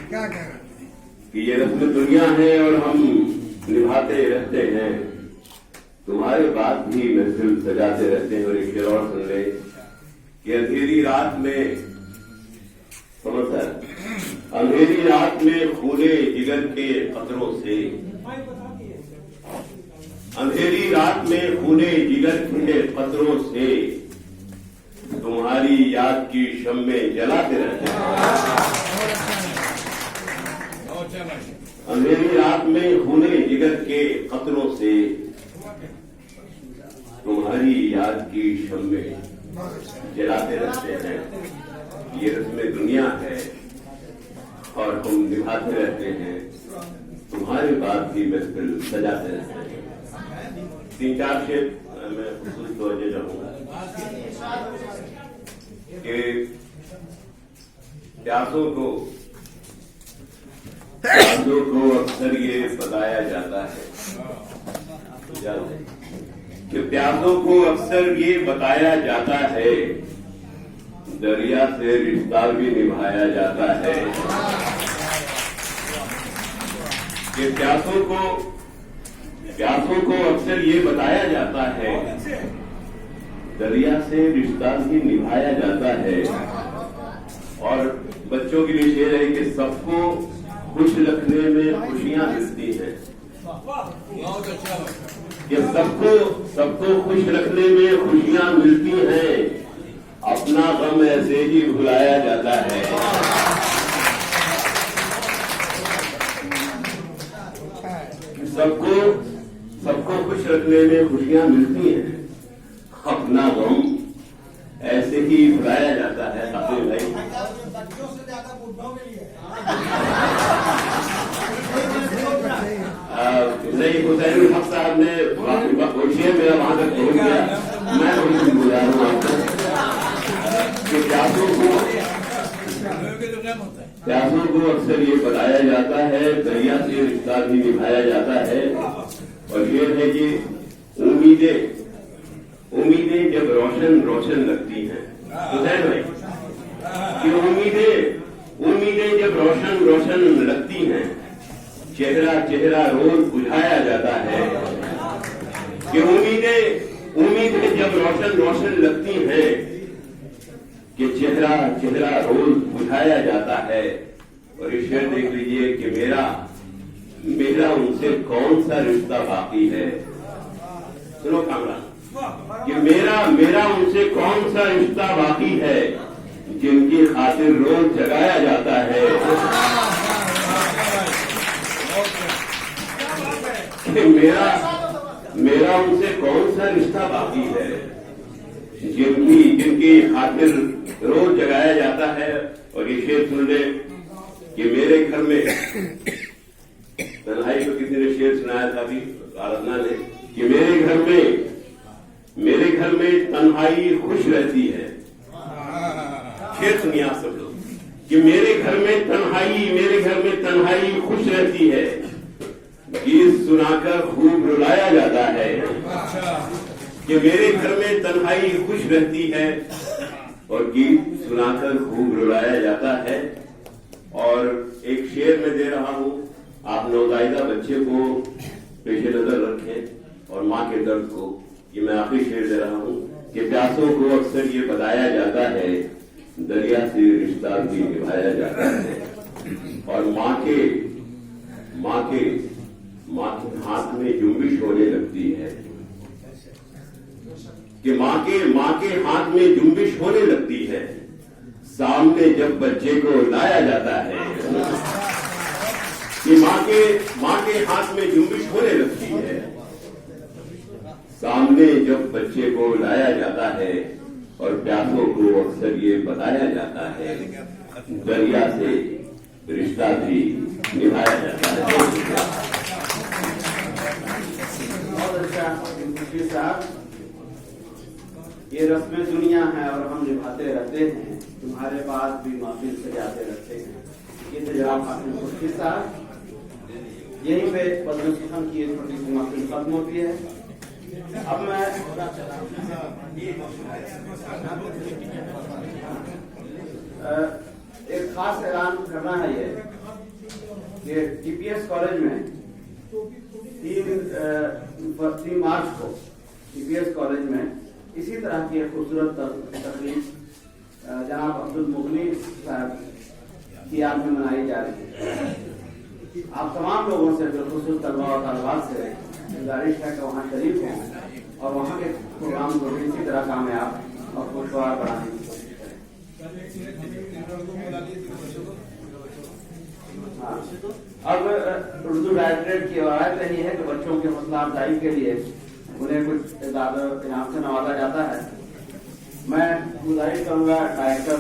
क्या कह रहे कि ये रस्म दुनिया है और हम निभाते रहते हैं, तुम्हारे बाद भी महफिल सजाते रहते हैं। और एक शेर और सुन ले कि अंधेरी रात में, समझता है, अंधेरी रात में खूने जिगर के कतरों से, अंधेरी रात में खूने जिगर के कतरों से तुम्हारी याद की शम्में जलाते रहते हैं। अंधेरी रात में खूने जिगर के कतरों से तुम्हारी याद की शम्में जलाते रहते हैं। ये रस्म दुनिया है और हम निभाते रहते हैं, तुम्हारे बाद भी महफिल सजाते रहते हैं। 3-4 शेर मैं खुद तवज्जो चाहूंगा कि प्यासों को अक्सर ये बताया जाता है कि प्यासों को अक्सर ये बताया जाता है, दरिया से रिश्ता भी निभाया जाता है। कि प्यासों को अक्सर ये बताया जाता है, दरिया से रिश्ता भी निभाया जाता है। और बच्चों के लिए शेर है कि सबको खुश रखने में खुशियां मिलती हैं, कि सबको खुश रखने में खुशियां मिलती हैं, अपना गम ऐसे ही भुलाया जाता है। सबको खुश रखने में खुशियां मिलती हैं, अपना गम ऐसे ही भुलाया जाता है। अपने भाई बच्चों से ज्यादा बुढ़ों के लिए नहीं, हुसैन हक साहब ने पूछिए, मेरा वहां तक पहुंच गया। मैं वही बुला रहा हूँ आपको कि प्यासों को अक्सर ये बताया जाता है, दरिया से रिश्ता भी निभाया जाता है। और ये है कि उम्मीदें जब रोशन लगती हैं, हुसैन भाई, कि उम्मीदें जब रोशन लगती हैं, चेहरा रोज बुझाया जाता है। कि उम्मीदें जब रोशन लगती हैं, कि चेहरा रोज बुझाया जाता है। और ये शेर देख लीजिए कि मेरा उनसे कौन सा रिश्ता बाकी है। सुनो कामरान, कि मेरा उनसे कौन सा रिश्ता बाकी है, जिनकी खातिर रोज जगाया जाता है। कि मेरा उनसे कौन सा रिश्ता बाकी है, जिनकी खातिर रोज जगाया जाता है। और ये शेर सुन ले कि मेरे घर में, तन्हाई को किसी ने शेर सुनाया था अभी, आराधना ने, कि मेरे घर में तन्हाई खुश रहती है। शेर सुनिए आप सब लोग कि मेरे घर में तन्हाई खुश रहती है, गीत सुनाकर खूब रुलाया जाता है। कि मेरे घर में तन्हाई खुश रहती है और गीत सुनाकर खूब रुलाया जाता है। और एक शेर में दे रहा हूं, आप नवजायदा बच्चे को पेशे नजर रखें और मां के दर्द को। ये मैं आखिरी शेर दे रहा हूं कि प्यासों को अक्सर ये बताया जाता है, दरिया से रिश्ता भी निभाया जाता है। और मां के हाथ में जुम्बिश होने लगती है, कि मां के हाथ में जुम्बिश होने लगती है, सामने जब बच्चे को लाया जाता है। कि मां के हाथ में जुम्बिश होने लगती है, सामने जब बच्चे को लाया जाता है। और प्यासों को अक्सर ये बताया जाता है, दरिया से रिश्ता भी निभाया जाता है। बहुत अच्छा साहब, ये रस्में दुनिया है और हम निभाते रहते हैं, तुम्हारे बाद भी महफिल सजाते रहते हैं। ये तो जनाब हाफिज मुफ्ती साहब, यहीं पे पद्म सुखन की छोटी सी महफिल खत्म होती है। अब मैं एक खास ऐलान करना है ये कि टीपीएस कॉलेज में 3 मार्च को टीपीएस कॉलेज में इसी तरह की एक खूबसूरत तकरीब जनाब अब्दुल मुगनी साहब की याद में मनाई जा रही है। आप तमाम लोगों से बिलखुसूस तलबा और तलबात से गुजारिश है कि वहाँ शरीफ हों और वहाँ के प्रोग्राम को भी इसी तरह कामयाब और खुशगवार बनाने की कोशिश करें। अब उर्दू डायरेक्टरेट की रवायत रही है कि बच्चों की हौसला अफजाई के लिए उन्हें कुछ इनाम से नवाजा जाता है। मैं गुजारिश करूंगा डायरेक्टर